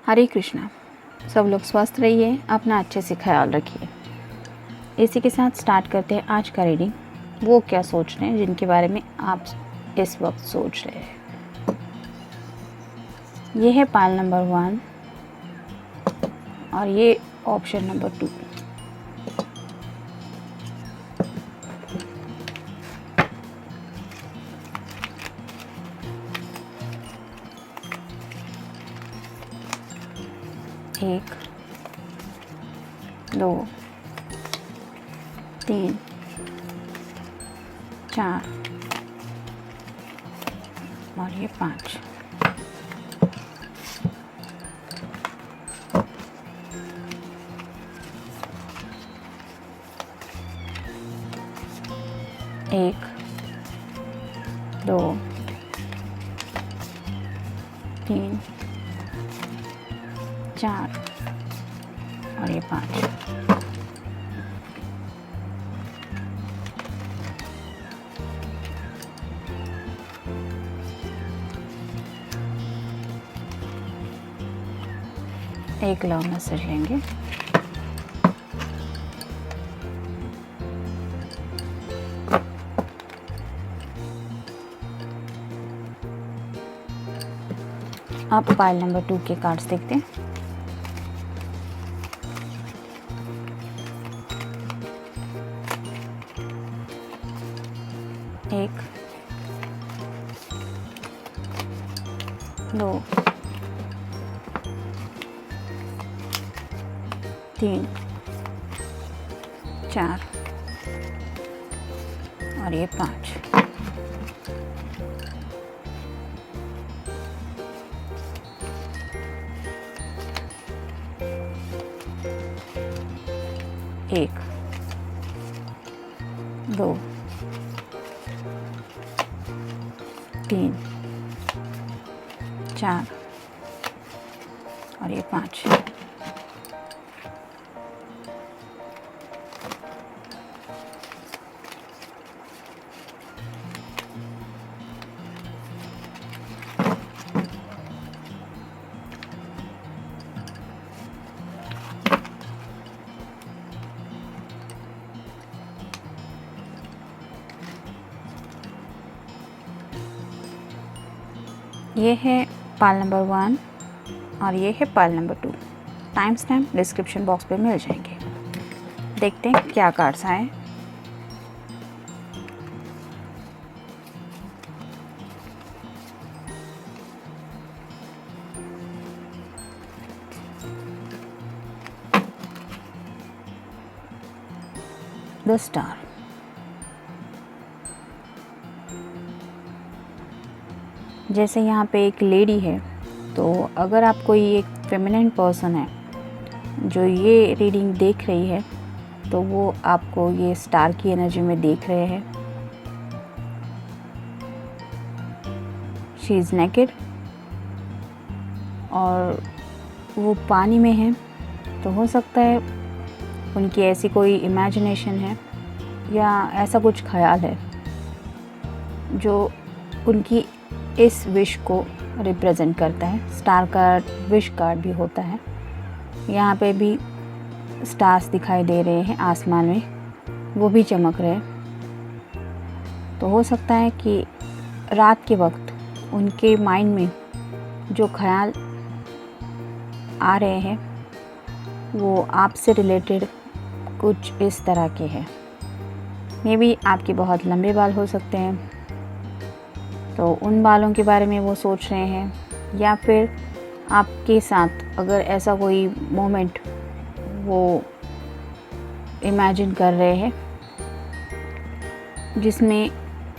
हरे कृष्णा। सब लोग स्वस्थ रहिए, अपना अच्छे से ख्याल रखिए। इसी के साथ स्टार्ट करते हैं आज का रीडिंग। वो क्या सोच रहे हैं जिनके बारे में आप इस वक्त सोच रहे हैं। ये है पाइल नंबर 1 और ये ऑप्शन नंबर 2। एक, 2, 3, 4 और ये 5। एक, 2, 3, 4 और ये 5। एक लव मैसेज लेंगे। आप पाइल नंबर 2 के कार्ड्स देखते हैं। एक, 2, 3, 4 और ये 5। एक, 2, 3, 4 और ये 5। ये है पाइल नंबर 1 और ये है pile number 2। Time stamp description box पे मिल जाएंगे। देखते हैं क्या कार्ड्स आए। The star. जैसे यहाँ पे एक लेडी है, तो अगर आप कोई एक फेमिनिन पर्सन है जो ये रीडिंग देख रही है, तो वो आपको ये स्टार की एनर्जी में देख रहे हैं। शी इज़ नेकेड और वो पानी में है, तो हो सकता है उनकी ऐसी कोई इमेजिनेशन है या ऐसा कुछ ख्याल है जो उनकी इस विश को रिप्रेजेंट करता है। स्टार कार्ड विश कार्ड भी होता है। यहाँ पे भी स्टार्स दिखाई दे रहे हैं आसमान में, वो भी चमक रहे हैं। तो हो सकता है कि रात के वक्त उनके माइंड में जो ख्याल आ रहे हैं वो आपसे रिलेटेड कुछ इस तरह के हैं। मे बी आपके बहुत लंबे बाल हो सकते हैं, तो उन बालों के बारे में वो सोच रहे हैं, या फिर आपके साथ अगर ऐसा कोई मोमेंट वो इमेजिन कर रहे हैं जिसमें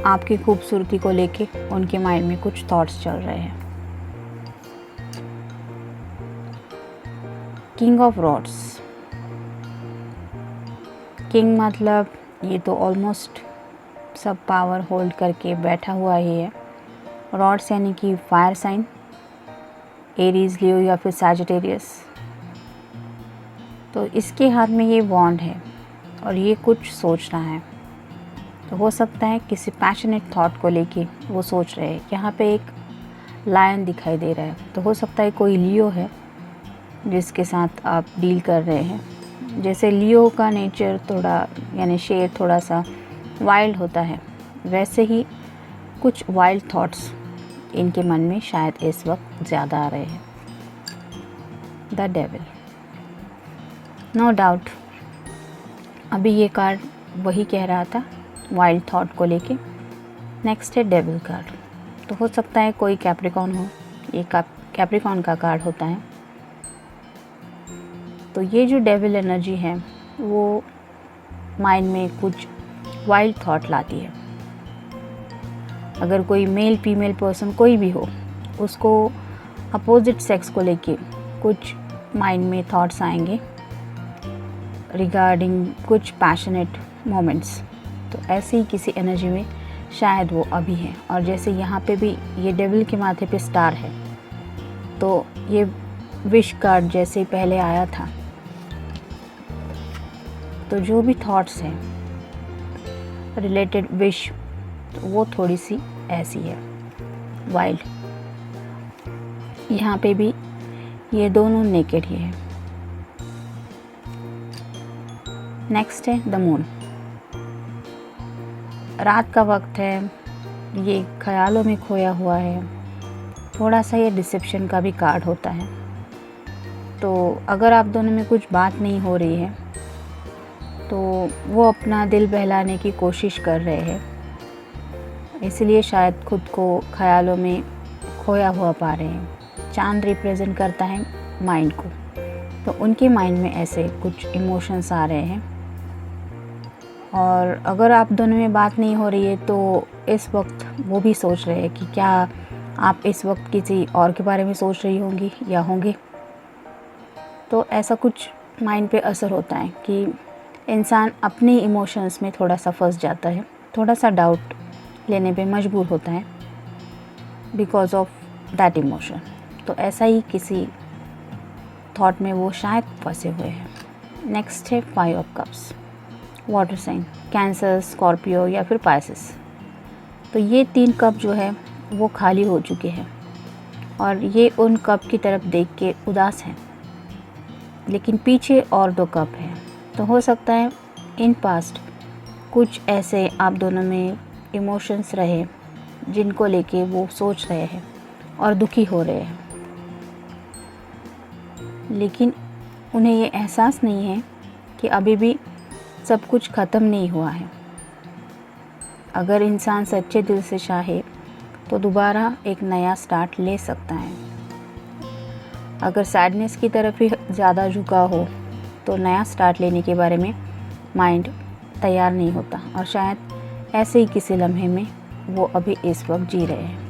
आपकी खूबसूरती को लेके उनके माइंड में कुछ थॉट्स चल रहे हैं। King of rods. किंग मतलब ये तो ऑलमोस्ट सब पावर होल्ड करके बैठा हुआ ही है। रॉड्स यानी कि फायर साइन, एरीज, लियो या फिर सैजिटेरियस। तो इसके हाथ में ये वॉन्ड है और ये कुछ सोच रहा है। तो हो सकता है किसी पैशनेट थॉट को लेके वो सोच रहे हैं। यहाँ पे एक लायन दिखाई दे रहा है, तो हो सकता है कोई लियो है जिसके साथ आप डील कर रहे हैं। जैसे लियो का नेचर थोड़ा यानी शेर थोड़ा सा वाइल्ड होता है, वैसे ही कुछ वाइल्ड थॉट्स इनके मन में शायद इस वक्त ज़्यादा आ रहे हैं। द डेविल, नो डाउट अभी ये कार्ड वही कह रहा था वाइल्ड थॉट को लेके। नेक्स्ट है डेविल कार्ड। तो हो सकता है कोई कैप्रिकॉन हो, ये कैप्रिकॉन का कार्ड होता है। तो ये जो डेविल एनर्जी है वो माइंड में कुछ वाइल्ड थॉट लाती है। अगर कोई मेल फीमेल पर्सन कोई भी हो, उसको अपोजिट सेक्स को लेके कुछ माइंड में थॉट्स आएंगे रिगार्डिंग कुछ पैशनेट मोमेंट्स। तो ऐसे ही किसी एनर्जी में शायद वो अभी है। और जैसे यहाँ पे भी ये डेविल के माथे पे स्टार है, तो ये विश कार्ड जैसे पहले आया था। तो जो भी थॉट्स हैं रिलेटेड विश, तो वो थोड़ी सी ऐसी है वाइल्ड। यहाँ पे भी ये दोनों नेकेड ही है। नेक्स्ट है द मून। रात का वक्त है, ये ख्यालों में खोया हुआ है, थोड़ा सा ये डिसेप्शन का भी कार्ड होता है। तो अगर आप दोनों में कुछ बात नहीं हो रही है तो वो अपना दिल बहलाने की कोशिश कर रहे हैं, इसलिए शायद खुद को ख्यालों में खोया हुआ पा रहे हैं। चांद रिप्रेजेंट करता है माइंड को, तो उनके माइंड में ऐसे कुछ इमोशंस आ रहे हैं। और अगर आप दोनों में बात नहीं हो रही है तो इस वक्त वो भी सोच रहे हैं कि क्या आप इस वक्त किसी और के बारे में सोच रही होंगी या होंगे। तो ऐसा कुछ माइंड पे असर होता है कि इंसान अपने इमोशंस में थोड़ा सा फंस जाता है, थोड़ा सा डाउट लेने पे मजबूर होता है बिकॉज ऑफ दैट इमोशन। तो ऐसा ही किसी थॉट में वो शायद फंसे हुए हैं। नेक्स्ट है 5 of cups. Water sign, Cancer, Scorpio या फिर पाइसेस। तो ये 3 कप जो है वो खाली हो चुके हैं और ये उन कप की तरफ देख के उदास हैं, लेकिन पीछे और 2 कप हैं। तो हो सकता है इन पास्ट कुछ ऐसे आप दोनों में इमोशंस रहे जिनको लेके वो सोच रहे हैं और दुखी हो रहे हैं, लेकिन उन्हें ये एहसास नहीं है कि अभी भी सब कुछ ख़त्म नहीं हुआ है। अगर इंसान सच्चे दिल से चाहे तो दोबारा एक नया स्टार्ट ले सकता है। अगर सैडनेस की तरफ ही ज़्यादा झुका हो तो नया स्टार्ट लेने के बारे में माइंड तैयार नहीं होता, और शायद ऐसे ही किसी लम्हे में वो अभी इस वक्त जी रहे हैं।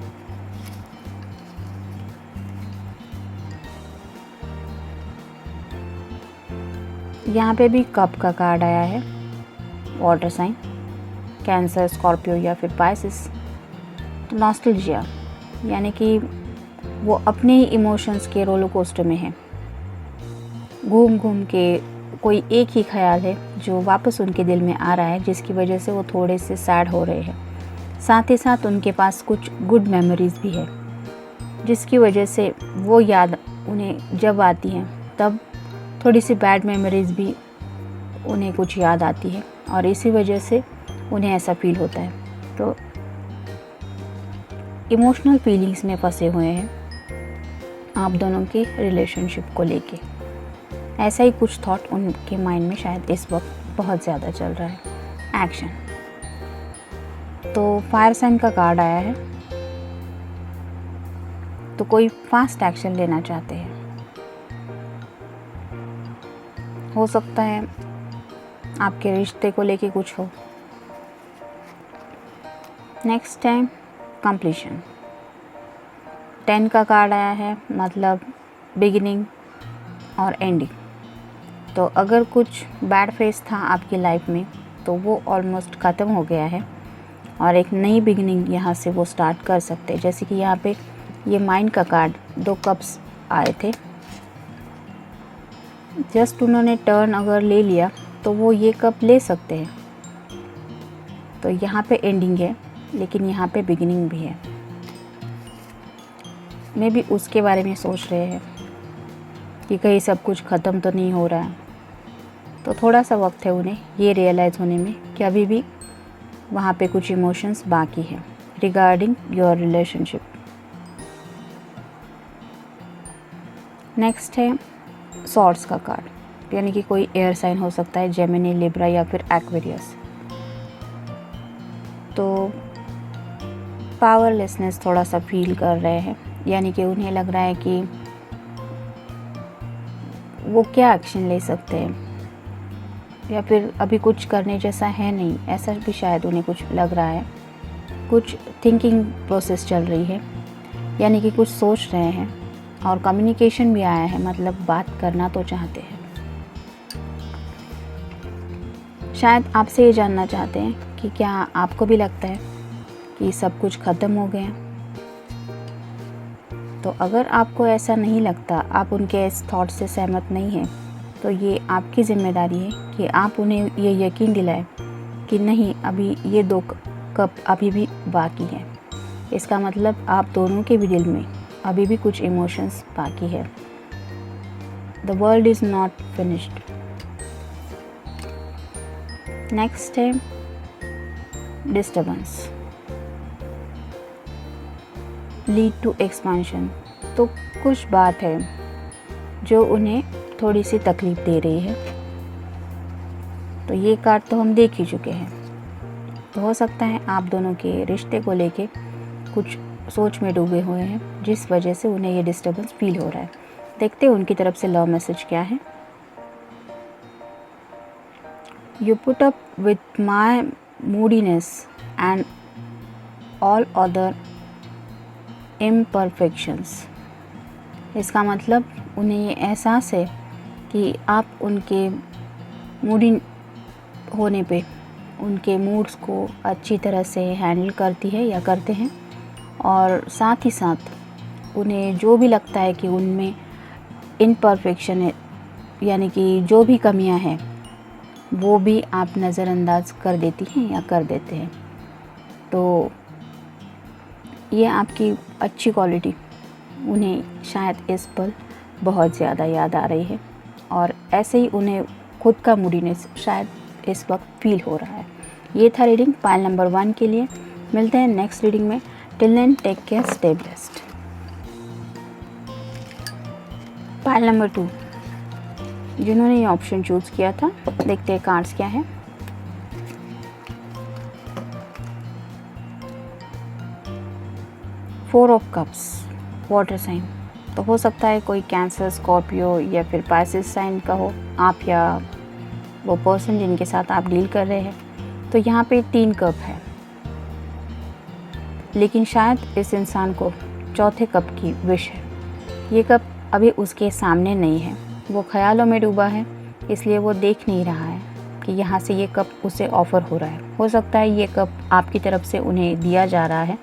यहाँ पे भी कप का कार्ड आया है, वाटर साइन, कैंसर, स्कॉर्पियो या फिर पाइसेस। तो नॉस्टैल्जिया यानी कि वो अपने ही इमोशंस के रोलर कोस्टर में है। घूम घूम के कोई एक ही ख्याल है जो वापस उनके दिल में आ रहा है, जिसकी वजह से वो थोड़े से सैड हो रहे हैं। साथ ही साथ उनके पास कुछ गुड मेमोरीज़ भी है, जिसकी वजह से वो याद उन्हें जब आती हैं तब थोड़ी सी बैड मेमोरीज़ भी उन्हें कुछ याद आती है, और इसी वजह से उन्हें ऐसा फील होता है। तो इमोशनल फीलिंग्स में फंसे हुए हैं आप दोनों की रिलेशनशिप को लेके। ऐसा ही कुछ थॉट उनके माइंड में शायद इस वक्त बहुत ज़्यादा चल रहा है। एक्शन, तो फायर साइन का कार्ड आया है, तो कोई फास्ट एक्शन लेना चाहते हैं। हो सकता है आपके रिश्ते को लेके कुछ हो। नेक्स्ट टाइम कंप्लीशन, 10 का कार्ड आया है, मतलब बिगिनिंग और एंडिंग। तो अगर कुछ बैड फेज था आपकी लाइफ में तो वो ऑलमोस्ट ख़त्म हो गया है और एक नई बिगिनिंग यहाँ से वो स्टार्ट कर सकते हैं। जैसे कि यहाँ पे ये माइंड का कार्ड 2 कप्स आए थे, जस्ट उन्होंने टर्न अगर ले लिया तो वो ये कप ले सकते हैं। तो यहाँ पे एंडिंग है, लेकिन यहाँ पे बिगिनिंग भी है। मे बी उसके बारे में सोच रहे हैं। कि कहीं सब कुछ ख़त्म तो नहीं हो रहा है। तो थोड़ा सा वक्त है उन्हें ये रियलाइज़ होने में कि अभी भी वहाँ पे कुछ इमोशंस बाकी है रिगार्डिंग योर रिलेशनशिप। नेक्स्ट है सॉर्ड्स का कार्ड, यानी कि कोई एयर साइन हो सकता है, जेमिनी, लिब्रा या फिर एक्वेरियस। तो पावरलेसनेस थोड़ा सा फील कर रहे हैं, यानी कि उन्हें लग रहा है कि वो क्या एक्शन ले सकते हैं या फिर अभी कुछ करने जैसा है नहीं, ऐसा भी शायद उन्हें कुछ लग रहा है। कुछ थिंकिंग प्रोसेस चल रही है, यानी कि कुछ सोच रहे हैं और कम्युनिकेशन भी आया है, मतलब बात करना तो चाहते हैं। शायद आपसे ये जानना चाहते हैं कि क्या आपको भी लगता है कि सब कुछ ख़त्म हो गया। तो अगर आपको ऐसा नहीं लगता, आप उनके इस थॉट से सहमत नहीं हैं, तो ये आपकी ज़िम्मेदारी है कि आप उन्हें ये यकीन दिलाएं कि नहीं, अभी ये 2 कप अभी भी बाकी हैं। इसका मतलब आप दोनों के भी दिल में अभी भी कुछ इमोशंस बाकी है। The world is not finished. Next है डिस्टर्बेंस लीड टू एक्सपांशन। तो कुछ बात है जो उन्हें थोड़ी सी तकलीफ़ दे रही है। तो ये कार्ड तो हम देख ही चुके हैं। तो हो सकता है आप दोनों के रिश्ते को लेके कुछ सोच में डूबे हुए हैं, जिस वजह से उन्हें ये डिस्टर्बेंस फील हो रहा है। देखते हैं उनकी तरफ से लव मैसेज क्या है। You put up with my मूडीनेस and all other imperfections. इसका मतलब उन्हें ये एहसास है कि आप उनके मूडी होने पे उनके मूड्स को अच्छी तरह से हैंडल करती है या करते हैं, और साथ ही साथ उन्हें जो भी लगता है कि उनमें इम्परफेक्शन है, यानी कि जो भी कमियां हैं, वो भी आप नज़रअंदाज कर देती हैं या कर देते हैं। तो ये आपकी अच्छी क्वालिटी उन्हें शायद इस पल बहुत ज़्यादा याद आ रही है, और ऐसे ही उन्हें खुद का मूडीनेस शायद इस वक्त फील हो रहा है। ये था रीडिंग पाइल नंबर 1 के लिए। मिलते हैं नेक्स्ट रीडिंग में। Till then take care, stay blessed. Pile number 2, जिन्होंने ये ऑप्शन चूज़ किया था, देखते हैं कार्ड्स क्या है। Four of cups, water sign. तो हो सकता है कोई कैंसर, स्कॉर्पियो या फिर पाइसेस साइन का हो, आप या वो पर्सन जिनके साथ आप डील कर रहे हैं। तो यहाँ पे 3 कप है, लेकिन शायद इस इंसान को चौथे कप की विश है। ये कप अभी उसके सामने नहीं है, वो ख्यालों में डूबा है, इसलिए वो देख नहीं रहा है कि यहाँ से ये कप उसे ऑफ़र हो रहा है। हो सकता है ये कप आपकी तरफ से उन्हें दिया जा रहा है,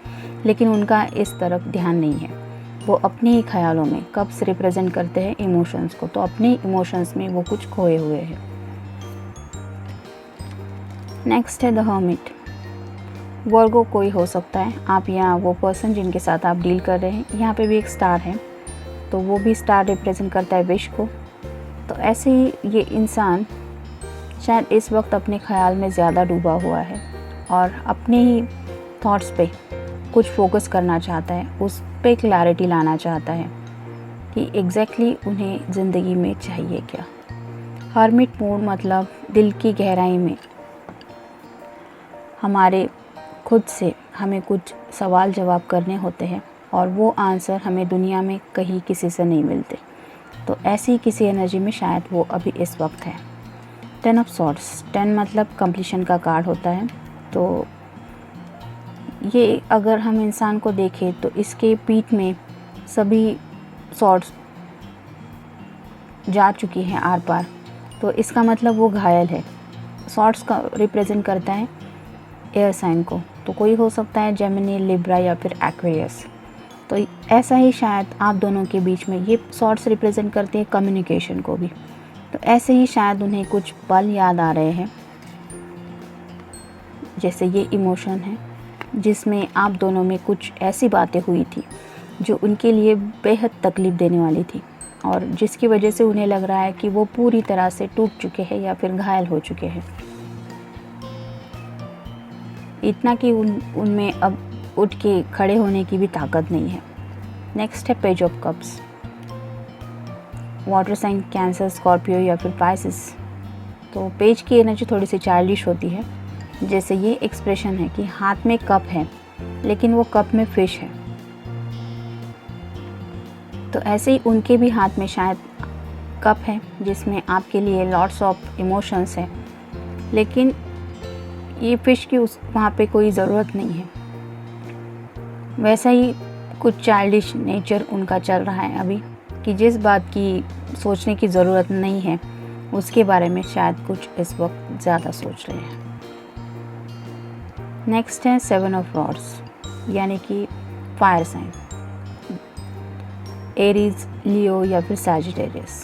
लेकिन उनका इस तरफ ध्यान नहीं है। वो अपने ही ख्यालों में, कप्स रिप्रेजेंट करते हैं इमोशंस को, तो अपने इमोशंस में वो कुछ खोए हुए हैं। नेक्स्ट है द हर्मिट। वर्गो कोई हो सकता है, आप या वो पर्सन जिनके साथ आप डील कर रहे हैं। यहाँ पे भी एक स्टार है, तो वो भी स्टार रिप्रेजेंट करता है विश को। तो ऐसे ही ये इंसान शायद इस वक्त अपने ख्याल में ज़्यादा डूबा हुआ है और अपने ही थॉट्स पे कुछ फोकस करना चाहता है, उस पे क्लैरिटी लाना चाहता है कि एग्जैक्टली उन्हें ज़िंदगी में चाहिए क्या। हर्मिट मोड मतलब दिल की गहराई में हमारे खुद से हमें कुछ सवाल जवाब करने होते हैं, और वो आंसर हमें दुनिया में कहीं किसी से नहीं मिलते। तो ऐसी किसी एनर्जी में शायद वो अभी इस वक्त है। 10 ऑफ सॉर्ड्स, 10 मतलब कंप्लीशन का कार्ड होता है। तो ये अगर हम इंसान को देखें तो इसके पीठ में सभी सॉर्ड्स जा चुकी हैं आर पार, तो इसका मतलब वो घायल है। सॉर्ड्स का रिप्रेजेंट करता है एयर साइन को, तो कोई हो सकता है जेमिनी, लिब्रा या फिर एक्वेरियस। तो ऐसा ही शायद आप दोनों के बीच में ये सॉर्ड्स रिप्रेजेंट करते हैं कम्युनिकेशन को भी। तो ऐसे ही शायद उन्हें कुछ पल याद आ रहे हैं, जैसे ये इमोशन है जिसमें आप दोनों में कुछ ऐसी बातें हुई थी जो उनके लिए बेहद तकलीफ़ देने वाली थी, और जिसकी वजह से उन्हें लग रहा है कि वो पूरी तरह से टूट चुके हैं या फिर घायल हो चुके हैं, इतना कि उनमें अब उठ के खड़े होने की भी ताकत नहीं है। नेक्स्ट है page of cups. Water sign Cancer, Scorpio या फिर पाइसिस। तो पेज की एनर्जी थोड़ी सी चाइल्डिश होती है, जैसे ये एक्सप्रेशन है कि हाथ में कप है लेकिन वो कप में फिश है। तो ऐसे ही उनके भी हाथ में शायद कप है जिसमें आपके लिए लॉट्स ऑफ इमोशंस है, लेकिन ये फिश की वहाँ पे कोई ज़रूरत नहीं है। वैसा ही कुछ चाइल्डिश नेचर उनका चल रहा है अभी, कि जिस बात की सोचने की ज़रूरत नहीं है उसके बारे में शायद कुछ इस वक्त ज़्यादा सोच रहे हैं। नेक्स्ट है 7 ऑफ रॉड्स, यानी कि फायर साइन, एरीज, लियो या फिर सैजिटेरियस।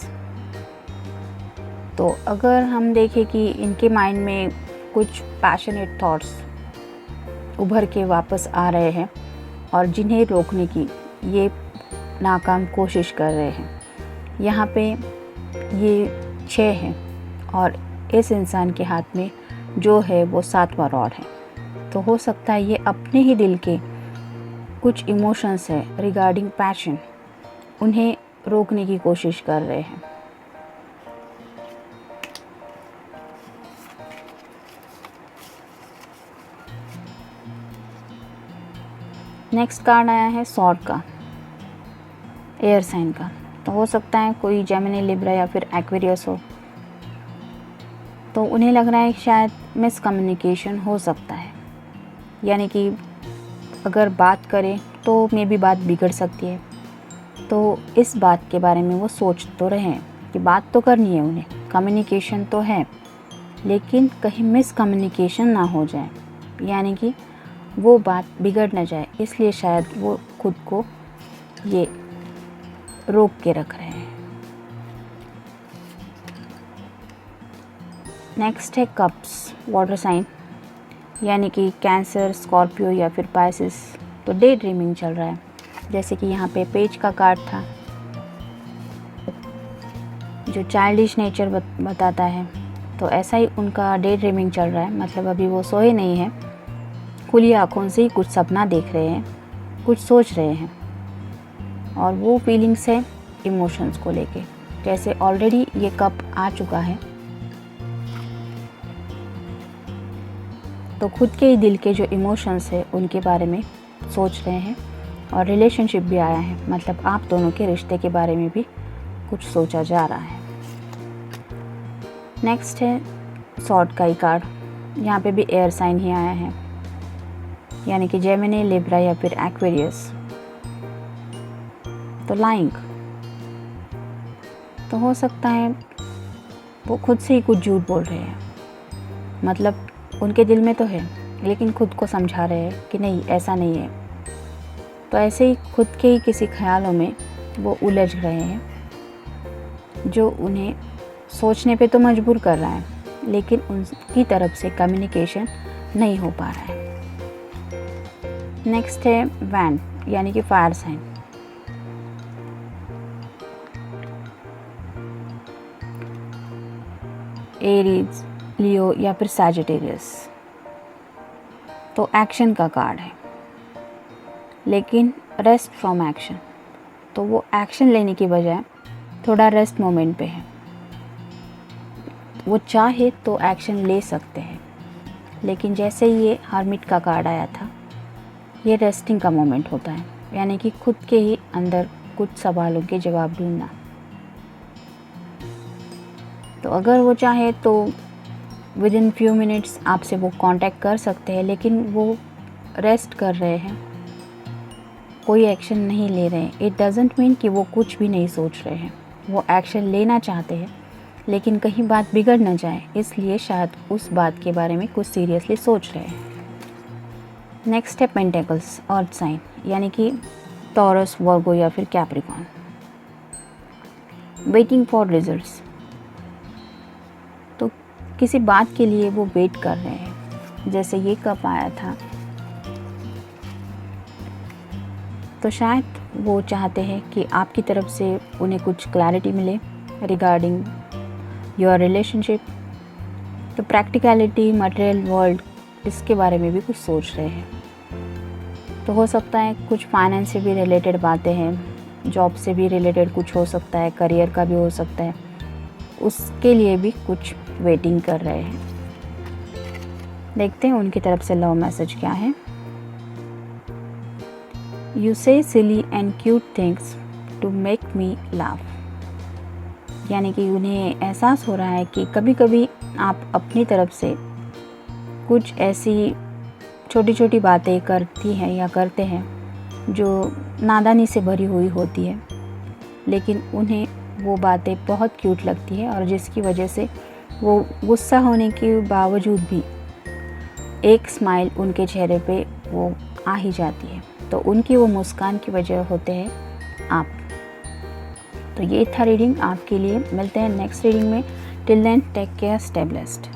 तो अगर हम देखें कि इनके माइंड में कुछ पैशनेट थॉट्स उभर के वापस आ रहे हैं और जिन्हें रोकने की ये नाकाम कोशिश कर रहे हैं। यहाँ पे ये 6 है और इस इंसान के हाथ में जो है वो 7वां रॉड है। तो हो सकता है ये अपने ही दिल के कुछ इमोशंस है रिगार्डिंग पैशन, उन्हें रोकने की कोशिश कर रहे हैं। नेक्स्ट कार्ड आया है सॉर्ड का, एयर साइन का। तो हो सकता है कोई जेमिनी, लिब्रा या फिर एक्वेरियस हो। तो उन्हें लग रहा है शायद मिसकम्युनिकेशन हो सकता है, यानी कि अगर बात करें तो मे बी बात बिगड़ सकती है। तो इस बात के बारे में वो सोच तो रहे हैं कि बात तो करनी है उन्हें, कम्युनिकेशन तो है, लेकिन कहीं मिसकम्युनिकेशन ना हो जाए, यानी कि वो बात बिगड़ ना जाए, इसलिए शायद वो खुद को ये रोक के रख रहे हैं। नेक्स्ट है कप्स, वाटर साइन, यानी कि कैंसर, स्कॉर्पियो या फिर पाइसिस। तो डे ड्रीमिंग चल रहा है, जैसे कि यहाँ पे पेज का कार्ड था जो चाइल्डिश नेचर बताता है। तो ऐसा ही उनका डे ड्रीमिंग चल रहा है, मतलब अभी वो सोए नहीं हैं, खुली आँखों से ही कुछ सपना देख रहे हैं, कुछ सोच रहे हैं, और वो फीलिंग्स है इमोशंस को लेके। जैसे ऑलरेडी ये कप आ चुका है, तो खुद के ही दिल के जो इमोशंस है उनके बारे में सोच रहे हैं, और रिलेशनशिप भी आया है, मतलब आप दोनों के रिश्ते के बारे में भी कुछ सोचा जा रहा है। नेक्स्ट है सॉर्ड का ही कार्ड, यहाँ पे भी एयर साइन ही आया है, यानी कि जेमिनी, लिब्रा या फिर एक्वेरियस। तो लाइंग, तो हो सकता है वो खुद से ही कुछ झूठ बोल रहे हैं, मतलब उनके दिल में तो है लेकिन खुद को समझा रहे हैं कि नहीं ऐसा नहीं है। तो ऐसे ही खुद के ही किसी ख्यालों में वो उलझ रहे हैं, जो उन्हें सोचने पे तो मजबूर कर रहा है, लेकिन उनकी तरफ से कम्युनिकेशन नहीं हो पा रहा है। नेक्स्ट है वैन, यानी कि फायर साइन। एरीज, लियो या फिर सैजिटेरियस। तो एक्शन का कार्ड है, लेकिन रेस्ट फ्रॉम एक्शन। तो वो एक्शन लेने की बजाय थोड़ा रेस्ट मोमेंट पे है। वो चाहे तो एक्शन ले सकते हैं, लेकिन जैसे ही ये हर्मिट का कार्ड आया था, ये रेस्टिंग का मोमेंट होता है, यानी कि खुद के ही अंदर कुछ सवालों के जवाब ढूंढना। तो अगर वो चाहे तो विद इन फ्यू मिनट्स आपसे वो कांटेक्ट कर सकते हैं, लेकिन वो रेस्ट कर रहे हैं, कोई एक्शन नहीं ले रहे हैं। इट डजेंट मीन कि वो कुछ भी नहीं सोच रहे हैं, वो एक्शन लेना चाहते हैं, लेकिन कहीं बात बिगड़ न जाए, इसलिए शायद उस बात के बारे में कुछ सीरियसली सोच रहे हैं। नेक्स्ट है पेंटेकल्स, अर्थ साइन, यानी कि टॉरस, वर्गो या फिर कैप्रिकॉर्न। वेटिंग फॉर रिजल्ट्स, तो किसी बात के लिए वो वेट कर रहे हैं, जैसे ये कब आया था। तो शायद वो चाहते हैं कि आपकी तरफ से उन्हें कुछ क्लैरिटी मिले रिगार्डिंग योर रिलेशनशिप। तो प्रैक्टिकलिटी, मटेरियल वर्ल्ड, इसके बारे में भी कुछ सोच रहे हैं। तो हो सकता है कुछ फाइनेंस से भी रिलेटेड बातें हैं, जॉब से भी रिलेटेड कुछ हो सकता है, करियर का भी हो सकता है, उसके लिए भी कुछ वेटिंग कर रहे हैं। देखते हैं उनकी तरफ से लव मैसेज क्या है। You say silly and cute things to make me laugh. यानी कि उन्हें एहसास हो रहा है कि कभी कभी आप अपनी तरफ से कुछ ऐसी छोटी छोटी बातें करती हैं या करते हैं जो नादानी से भरी हुई होती है, लेकिन उन्हें वो बातें बहुत क्यूट लगती है और जिसकी वजह से वो गुस्सा होने के बावजूद भी एक स्माइल उनके चेहरे पे वो आ ही जाती है। तो उनकी वो मुस्कान की वजह होते हैं आप। तो ये था रीडिंग आपके लिए। मिलते हैं नेक्स्ट रीडिंग में। Till then take care, stay blessed.